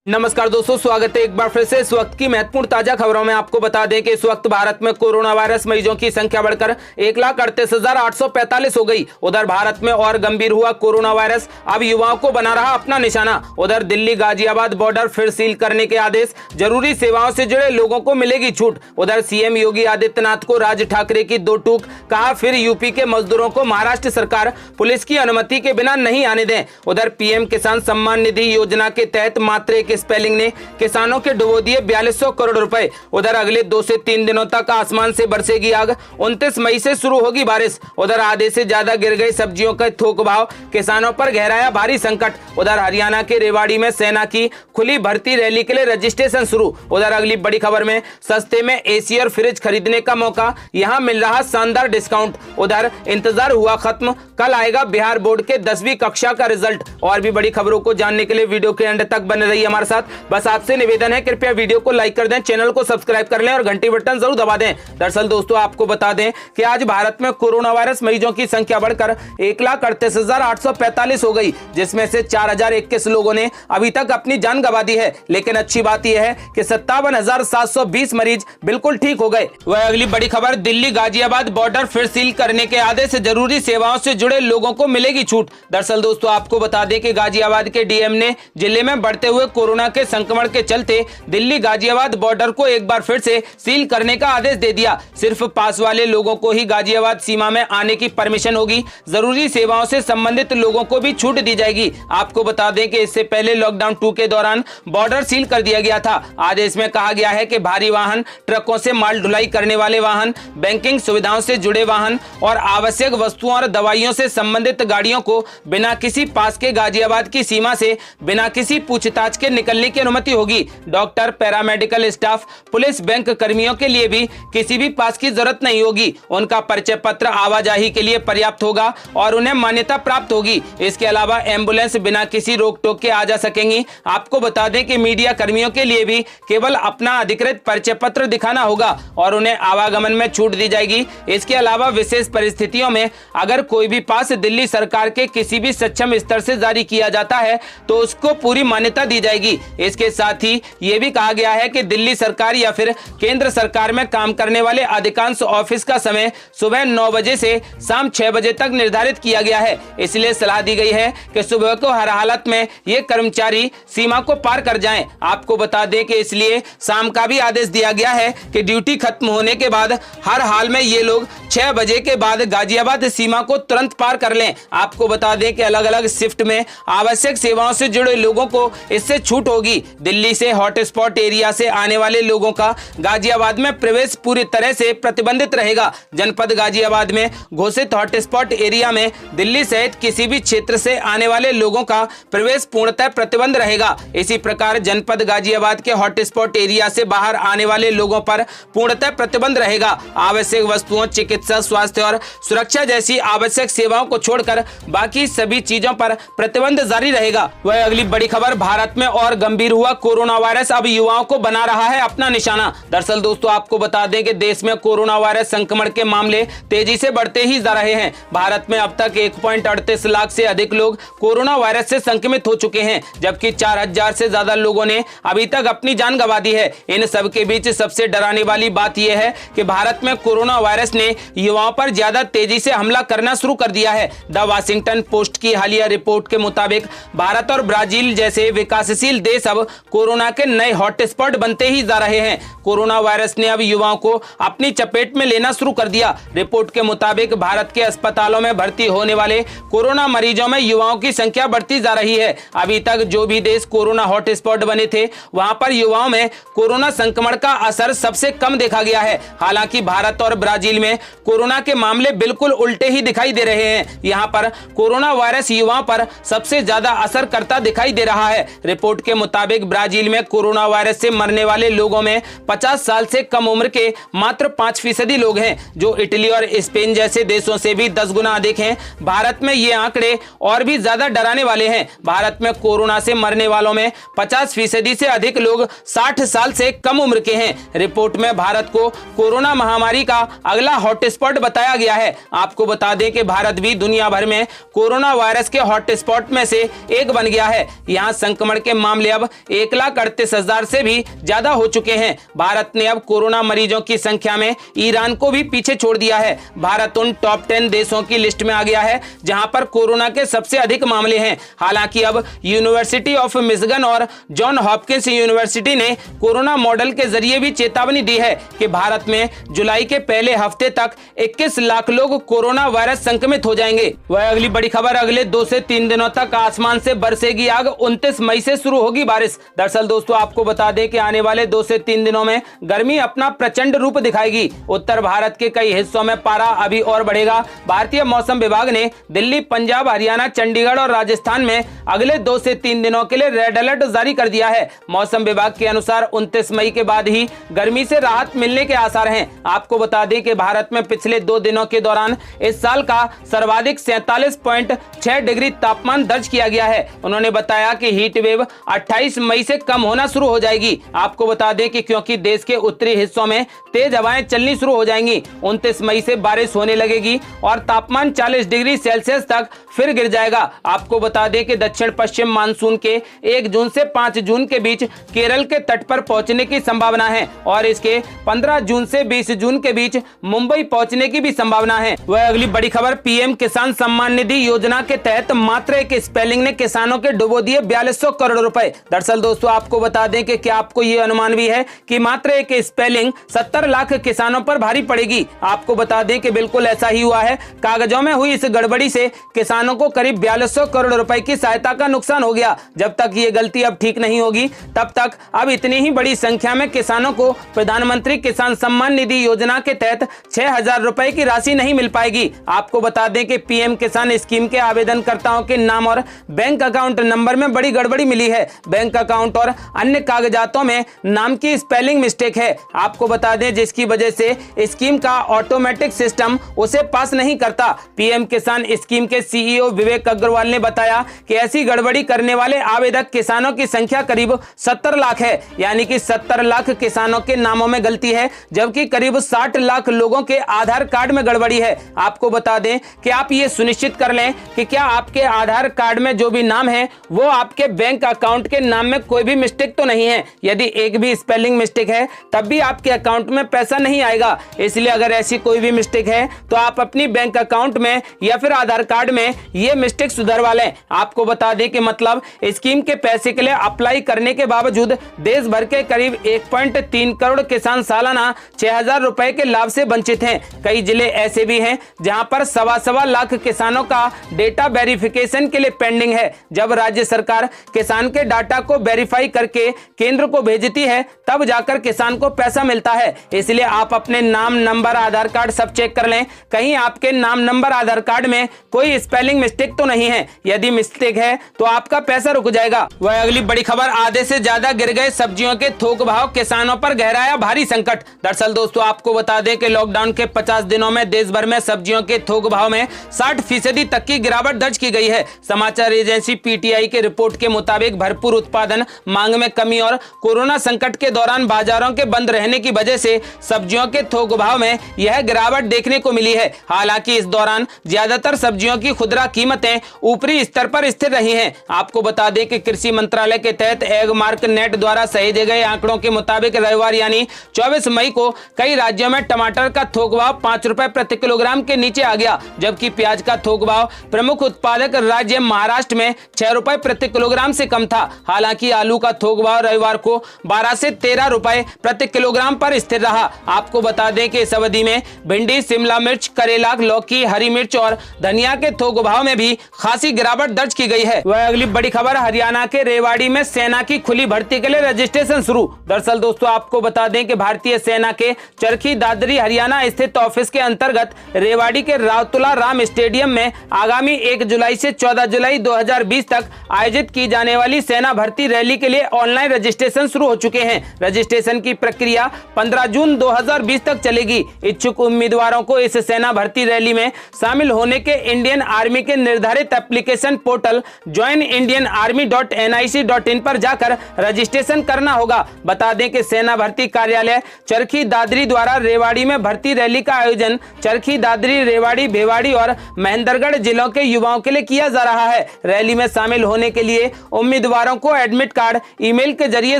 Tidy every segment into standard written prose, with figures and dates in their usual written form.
नमस्कार दोस्तों, स्वागत है एक बार फिर से इस वक्त की महत्वपूर्ण ताजा खबरों में। आपको बता दें कि इस वक्त भारत में कोरोना वायरस मरीजों की संख्या बढ़कर 1,38,845 हो गई। उधर भारत में और गंभीर हुआ कोरोना वायरस, अब युवाओं को बना रहा अपना निशाना। उधर दिल्ली गाजियाबाद बॉर्डर फिर सील करने के आदेश, जरूरी सेवाओं से जुड़े लोगों को मिलेगी छूट। उधर सीएम योगी आदित्यनाथ को राज ठाकरे की दो टूक, कहा फिर यूपी के मजदूरों को महाराष्ट्र सरकार पुलिस की अनुमति के बिना नहीं आने दें। उधर पीएम किसान सम्मान निधि योजना के तहत मात्र एक स्पेलिंग ने किसानों के डुबो दिए 4200 करोड़ रुपए। उधर अगले 2 से 3 दिनों तक आसमान से बरसेगी आग, 29 मई से शुरू होगी बारिश। उधर आधे से ज्यादा गिर गई सब्जियों का थोक भाव, किसानों पर गहराया भारी संकट। उधर हरियाणा के रेवाड़ी में सेना की खुली भर्ती रैली के लिए रजिस्ट्रेशन शुरू। उधर अगली बड़ी खबर में सस्ते में एसी और फ्रिज खरीदने का मौका, यहां मिल रहा शानदार डिस्काउंट। उधर इंतजार हुआ खत्म, कल आएगा बिहार बोर्ड के 10वीं कक्षा का रिजल्ट। और भी बड़ी खबरों को जानने के लिए वीडियो के एंड तक बने रहिए हमारे साथ। बस आपसे निवेदन है, कृपया वीडियो को लाइक कर दें, चैनल को सब्सक्राइब कर लें और घंटी बटन जरूर दबा दें। दरअसल दोस्तों, आपको बता दें कि आज भारत में कोरोना वायरस मरीजों की संख्या बढ़कर 1,38,845 हो गई, जिसमें से 4,021 लोगों ने अभी तक अपनी जान गंवा दी है। लेकिन अच्छी बात यह है कि 57,720 मरीज बिल्कुल ठीक हो गए। वह अगली बड़ी खबर, दिल्ली गाजियाबाद बॉर्डर फिर सील करने के आदेश, जरूरी सेवाओं से जुड़े लोगों को मिलेगी छूट। दरअसल दोस्तों, आपको बता दें कि गाजियाबाद के डीएम ने जिले में बढ़ते हुए कोरोना के संक्रमण के चलते दिल्ली गाजियाबाद बॉर्डर को एक बार फिर से सील करने का आदेश दे दिया। सिर्फ पास वाले लोगों को ही गाजियाबाद सीमा में आने की परमिशन होगी, जरूरी सेवाओं से संबंधित लोगों को भी छूट दी जाएगी। आपको बता दें कि इससे पहले लॉकडाउन 2 के दौरान बॉर्डर सील कर दिया गया था। आदेश में कहा गया है कि भारी वाहन, ट्रकों से माल ढुलाई करने वाले वाहन, बैंकिंग सुविधाओं से जुड़े वाहन और आवश्यक वस्तुओं और दवाइयों से संबंधित गाड़ियों को बिना किसी पास के गाजियाबाद की सीमा से बिना किसी पूछताछ के निकलने की अनुमति होगी। Doctor, paramedical staff, police, bank कर्मियों के लिए भी किसी भी पास की जरूरत नहीं होगी। उनका परिचय पत्र आवाजाही के लिए पर्याप्त होगा और उन्हें मान्यता प्राप्त होगी। इसके अलावा एम्बुलेंस बिना किसी रोक टोक के आ जा सकेंगी। आपको बता दें कि मीडिया कर्मियों के लिए भी केवल अपना अधिकृत परिचय पत्र दिखाना होगा और उन्हें आवागमन में छूट दी जाएगी। इसके अलावा विशेष परिस्थितियों में अगर कोई भी पास दिल्ली सरकार के किसी भी सक्षम स्तर से जारी किया जाता है तो उसको पूरी मान्यता दी जाएगी। इसके साथ ही ये भी कहा गया है कि दिल्ली सरकार या फिर केंद्र सरकार में काम करने वाले अधिकांश ऑफिस का समय सुबह 9 बजे से शाम 6 बजे तक निर्धारित किया गया है। इसलिए सलाह दी गई है कि सुबह को हर हालत में ये कर्मचारी सीमा को पार कर जाएं। आपको बता दें कि इसलिए शाम का भी आदेश दिया गया है कि ड्यूटी खत्म होने के बाद हर हाल में ये लोग 6 बजे के बाद गाजियाबाद सीमा को तुरंत पार कर लें। आपको बता दें कि अलग अलग शिफ्ट में आवश्यक सेवाओं से जुड़े लोगों को इससे छूट होगी। दिल्ली से हॉटस्पॉट एरिया से आने वाले लोगों का गाजियाबाद में प्रवेश पूरी तरह से प्रतिबंधित रहेगा। जनपद गाजियाबाद में घोषित हॉटस्पॉट एरिया में दिल्ली सहित किसी भी क्षेत्र से आने वाले लोगों का प्रवेश पूर्णतः प्रतिबंध रहेगा। इसी प्रकार जनपद गाजियाबाद के हॉटस्पॉट एरिया से बाहर आने वाले लोगों पर पूर्णतः प्रतिबंध रहेगा। आवश्यक वस्तुओं, चिकित्सा, स्वास्थ्य और सुरक्षा जैसी आवश्यक सेवाओं को छोड़कर बाकी सभी चीजों पर प्रतिबंध जारी रहेगा। वह अगली बड़ी खबर, भारत में और गंभीर हुआ कोरोना वायरस, अब युवाओं को बना रहा है अपना निशाना। दरअसल दोस्तों, आपको बता दें कि देश में कोरोना वायरस संक्रमण के मामले तेजी से बढ़ते ही जा रहे हैं। भारत में अब तक 1.38 लाख से अधिक लोग कोरोना वायरस से संक्रमित हो चुके हैं, जबकि 4,000 से ज्यादा लोगों ने अभी तक अपनी जान गंवा दी है। इन सब के बीच सबसे डराने वाली बात यह है कि भारत में कोरोना वायरस ने युवाओं पर ज्यादा तेजी से हमला करना शुरू कर दिया है। द वाशिंगटन पोस्ट की हालिया रिपोर्ट के मुताबिक भारत और ब्राजील जैसे विकासशील देश अब कोरोना के नए हॉटस्पॉट बनते ही जा रहे हैं। कोरोना वायरस ने अब युवाओं को अपनी चपेट में लेना शुरू कर दिया। रिपोर्ट के मुताबिक भारत के अस्पतालों में भर्ती होने वाले कोरोना मरीजों में युवाओं की संख्या बढ़ती जा रही है। अभी तक जो भी देश कोरोना हॉटस्पॉट बने थे, वहां पर युवाओं में कोरोना संक्रमण का असर सबसे कम देखा गया है। हालांकि भारत और ब्राजील में कोरोना के मामले बिल्कुल उल्टे ही दिखाई दे रहे हैं। यहाँ पर कोरोना वायरस युवाओं पर सबसे ज्यादा असर करता दिखाई दे रहा है। रिपोर्ट के मुताबिक ब्राजील में कोरोना वायरस से मरने वाले लोगों में 50 साल से कम उम्र के मात्र 5% लोग हैं, जो इटली और स्पेन जैसे देशों से भी 10 गुना अधिक हैं। भारत में ये आंकड़े और भी ज्यादा डराने वाले हैं। भारत में कोरोना से मरने वालों में 50% से अधिक लोग 60 साल से कम उम्र के हैं। रिपोर्ट में भारत को कोरोना महामारी का अगला हॉटस्पॉट बताया गया है। आपको बता दें कि भारत भी दुनिया भर में कोरोना वायरस के हॉटस्पॉट में से एक बन गया है। यहाँ संक्रमण के मामले मामले अब 1,38,000 से भी ज्यादा हो चुके हैं। भारत ने अब कोरोना मरीजों की संख्या में ईरान को भी पीछे छोड़ दिया है। भारत उन टॉप 10 देशों की लिस्ट में आ गया है जहां पर कोरोना के सबसे अधिक मामले हैं। हालांकि अब यूनिवर्सिटी ऑफ मिशिगन और जॉन हॉपकिंस यूनिवर्सिटी ने कोरोना मॉडल के जरिए भी चेतावनी दी है कि भारत में जुलाई के पहले हफ्ते तक 21 लाख लोग कोरोना वायरस संक्रमित हो जाएंगे। वह अगली बड़ी खबर, अगले 2 से 3 दिनों तक आसमान से बरसेगी आग, 29 मई से शुरू होगी बारिश। दरअसल दोस्तों आपको बता दें कि आने वाले 2 से 3 दिनों में गर्मी अपना प्रचंड रूप दिखाएगी। उत्तर भारत के कई हिस्सों में पारा अभी और बढ़ेगा। भारतीय मौसम विभाग ने दिल्ली, पंजाब, हरियाणा, चंडीगढ़ और राजस्थान में अगले 2 से 3 दिनों के लिए रेड अलर्ट जारी कर दिया है। मौसम विभाग के अनुसार 29 मई के बाद ही गर्मी से राहत मिलने के आसार हैं। आपको बता दें कि भारत में पिछले 2 दिनों के दौरान इस साल का सर्वाधिक 47.6 डिग्री तापमान दर्ज किया गया है। उन्होंने बताया कि हीट वेव 28 मई से कम होना शुरू हो जाएगी। आपको बता दें कि क्योंकि देश के उत्तरी हिस्सों में तेज हवाएं चलनी शुरू हो जाएंगी, 29 मई से बारिश होने लगेगी और तापमान 40 डिग्री सेल्सियस तक फिर गिर जाएगा। आपको बता दें कि दक्षिण पश्चिम मानसून के 1 जून से 5 जून के बीच केरल के तट पर पहुंचने की संभावना है और इसके 15 जून से 20 जून के बीच मुंबई पहुंचने की भी संभावना है। वह अगली बड़ी खबर, पीएम किसान सम्मान निधि योजना के तहत मात्र एक स्पेलिंग ने किसानों के डुबो दिए 4200 करोड़ रुपए। दरअसल दोस्तों आपको बता दें कि क्या आपको ये अनुमान भी है कि मात्र एक स्पेलिंग 70 लाख किसानों पर भारी पड़ेगी। आपको बता दें कि बिल्कुल ऐसा ही हुआ है। कागजों में हुई इस गड़बड़ी से किसानों को करीब 4200 करोड़ रुपए की सहायता का नुकसान हो गया। जब तक ये गलती अब ठीक नहीं होगी तब तक अब इतनी ही बड़ी संख्या में किसानों को प्रधानमंत्री किसान सम्मान निधि योजना के तहत 6,000 रुपए की राशि नहीं मिल पाएगी। आपको बता दें कि पीएम किसान स्कीम के आवेदनकर्ताओं के नाम और बैंक अकाउंट नंबर में बड़ी गड़बड़ी मिली है। बैंक अकाउंट और अन्य कागजातों में नाम की स्पेलिंग मिस्टेक है। आपको बता दें जिसकी वजह से स्कीम का ऑटोमेटिक सिस्टम उसे पास नहीं करता। पीएम किसान स्कीम के सीईओ विवेक अग्रवाल ने बताया कि ऐसी गड़बड़ी करने वाले आवेदक किसानों की संख्या करीब 70 लाख है, यानी कि 70 लाख किसानों के नामों में गलती है, जबकि करीब 60 लाख लोगों के आधार कार्ड में गड़बड़ी है। आपको बता दें कि आप ये सुनिश्चित कर लें कि क्या आपके आधार कार्ड में जो भी नाम है वो आपके बैंक अकाउंट के नाम में कोई भी मिस्टेक तो नहीं है। यदि एक भी स्पेलिंग मिस्टेक है तब भी आपके अकाउंट में पैसा नहीं आएगा। इसलिए अगर ऐसी कोई भी मिस्टेक है तो आप अपनी बैंक अकाउंट में या फिर आधार कार्ड में ये मिस्टेक सुधरवा लें। आपको बता दें कि मतलब स्कीम के पैसे के लिए अप्लाई करने के बावजूद देश भर के करीब 1.3 करोड़ किसान सालाना 6,000 रुपए के लाभ से वंचित हैं। कई जिले ऐसे भी हैं जहां पर 1.25 लाख किसानों का डेटा वेरिफिकेशन के लिए पेंडिंग है। जब राज्य सरकार किसान के डाटा को वेरीफाई करके केंद्र को भेजती है तब जाकर किसान को पैसा मिलता है। इसलिए आप अपने नाम, नंबर, आधार कार्ड सब चेक कर लें, कहीं आपके नाम, नंबर, आधार कार्ड में कोई स्पेलिंग मिस्टेक तो नहीं है। यदि मिस्टेक है तो आपका पैसा रुक जाएगा। वह अगली बड़ी खबर, आधे से ज्यादा गिर गए सब्जियों के थोक भाव, किसानों पर गहराया भारी संकट। दरअसल दोस्तों आपको बता दें कि लॉकडाउन के 50 दिनों में देश भर में सब्जियों के थोक भाव में 60% तक की गिरावट दर्ज की गई है। समाचार एजेंसी पीटीआई के रिपोर्ट के मुताबिक भरपूर उत्पादन, मांग में कमी और कोरोना संकट के दौरान बाजारों के बंद रहने की वजह से सब्जियों के थोक भाव में यह गिरावट देखने को मिली है। हालांकि इस दौरान ज्यादातर सब्जियों की खुदरा कीमतें ऊपरी स्तर पर स्थिर रही हैं। आपको बता दें कि कृषि मंत्रालय के तहत एग मार्क नेट द्वारा सहेजे गए आंकड़ों के मुताबिक रविवार यानी 24 मई को कई राज्यों में टमाटर का थोक भाव 5 रुपए प्रति किलोग्राम के नीचे आ गया, जबकि प्याज का थोक भाव प्रमुख उत्पादक राज्य महाराष्ट्र में 6 रुपए प्रति किलोग्राम से कम था। हालांकि आलू का थोक भाव रविवार को 12 से 13 रुपए प्रति किलोग्राम पर स्थिर रहा। आपको बता दें कि इस अवधि में भिंडी, शिमला मिर्च, करेला, लौकी, हरी मिर्च और धनिया के थोक भाव में भी खासी गिरावट दर्ज की गई है। वह अगली बड़ी खबर, हरियाणा के रेवाड़ी में सेना की खुली भर्ती के लिए रजिस्ट्रेशन शुरू। दरअसल दोस्तों आपको बता दें कि भारतीय सेना के चरखी दादरी हरियाणा स्थित ऑफिस के अंतर्गत रेवाड़ी के रावतुला राम स्टेडियम में आगामी 1 जुलाई से 14 जुलाई 2020 तक आयोजित की जाने वाली सेना भर्ती रैली के लिए ऑनलाइन रजिस्ट्रेशन शुरू हो चुके हैं। रजिस्ट्रेशन की प्रक्रिया 15 जून 2020 तक चलेगी। इच्छुक उम्मीदवारों को इस सेना भर्ती रैली में शामिल होने के इंडियन आर्मी के निर्धारित एप्लीकेशन पोर्टल joinindianarmy.nic.in पर जाकर रजिस्ट्रेशन करना होगा। बता दें कि सेना भर्ती कार्यालय चरखी दादरी द्वारा रेवाड़ी में भर्ती रैली का आयोजन चरखी दादरी, रेवाड़ी, भिवाड़ी और महेंद्रगढ़ जिलों के युवाओं के लिए किया जा रहा है। रैली में शामिल होने के लिए उम्मीदवारों उम्मीदवारों को एडमिट कार्ड ईमेल के जरिए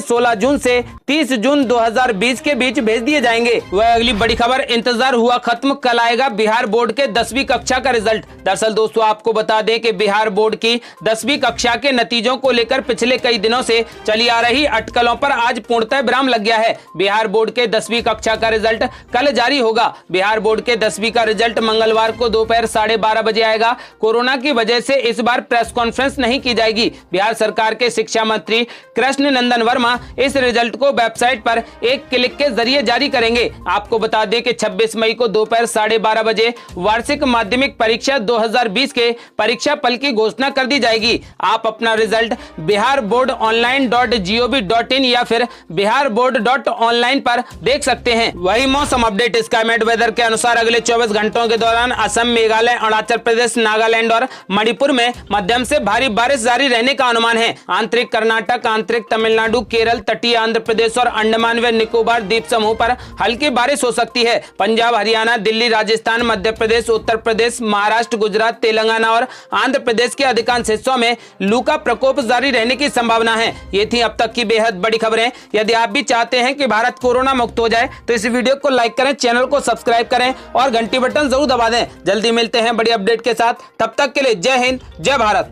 16 जून से 30 जून 2020 के बीच भेज दिए जाएंगे। वह अगली बड़ी खबर, इंतजार हुआ खत्म, कल आएगा बिहार बोर्ड के 10वीं कक्षा का रिजल्ट। दरअसल दोस्तों आपको बता दें कि बिहार बोर्ड की 10वीं कक्षा के नतीजों को लेकर पिछले कई दिनों से चली आ रही अटकलों पर आज पूर्णतः विराम लग गया है। बिहार बोर्ड के 10वीं कक्षा का रिजल्ट कल जारी होगा। बिहार बोर्ड के 10वीं का रिजल्ट मंगलवार को दोपहर 12:30 बजे आएगा। कोरोना की वजह से इस बार प्रेस कॉन्फ्रेंस नहीं की जाएगी। बिहार सरकार के शिक्षा मंत्री कृष्ण नंदन वर्मा इस रिजल्ट को वेबसाइट पर एक क्लिक के जरिए जारी करेंगे। आपको बता दें कि 26 मई को दोपहर 12:30 बजे वार्षिक माध्यमिक परीक्षा 2020 के परीक्षा फल की घोषणा कर दी जाएगी। आप अपना रिजल्ट biharboardonline.gov.in या फिर biharboard.online पर देख सकते हैं। वही मौसम अपडेट स्काईमेट वेदर के अनुसार अगले 24 घंटों के दौरान असम, मेघालय, अरुणाचल प्रदेश, नागालैंड और मणिपुर में मध्यम से भारी बारिश जारी रहने का अनुमान है। आंतरिक कर्नाटक, आंतरिक तमिलनाडु, केरल, तटीय आंध्र प्रदेश और अंडमान व निकोबार द्वीप समूह पर हल्की बारिश हो सकती है। पंजाब, हरियाणा, दिल्ली, राजस्थान, मध्य प्रदेश, उत्तर प्रदेश, महाराष्ट्र, गुजरात, तेलंगाना और आंध्र प्रदेश के अधिकांश हिस्सों में लू का प्रकोप जारी रहने की संभावना है। ये थी अब तक की बेहद बड़ी खबरें। यदि आप भी चाहते हैं कि भारत कोरोना मुक्त हो जाए तो इस वीडियो को लाइक करें, चैनल को सब्सक्राइब करें और घंटी बटन जरूर दबा दें। जल्दी मिलते हैं बड़ी अपडेट के साथ, तब तक के लिए जय हिंद, जय भारत।